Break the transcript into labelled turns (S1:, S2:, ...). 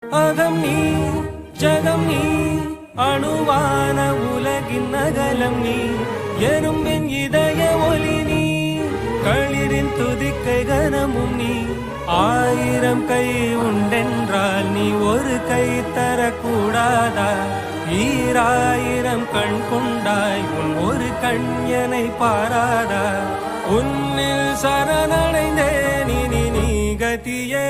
S1: அகம் நீ ஜகம் நீ அணுவான உலகின் அகலம் நீ எறும்பின் இதய ஒளி நீ களிரின் துதிக்கை கனமும் நீ ஆயிரம் கை உண்டென்றால் நீ ஒரு கை தரக்கூடாதா ஈராயிரம் கண் கொண்டாய் உன் ஒரு கண்யனை பாராதா உன்னில் சரணடைந்தேன் இனி நீ கதியே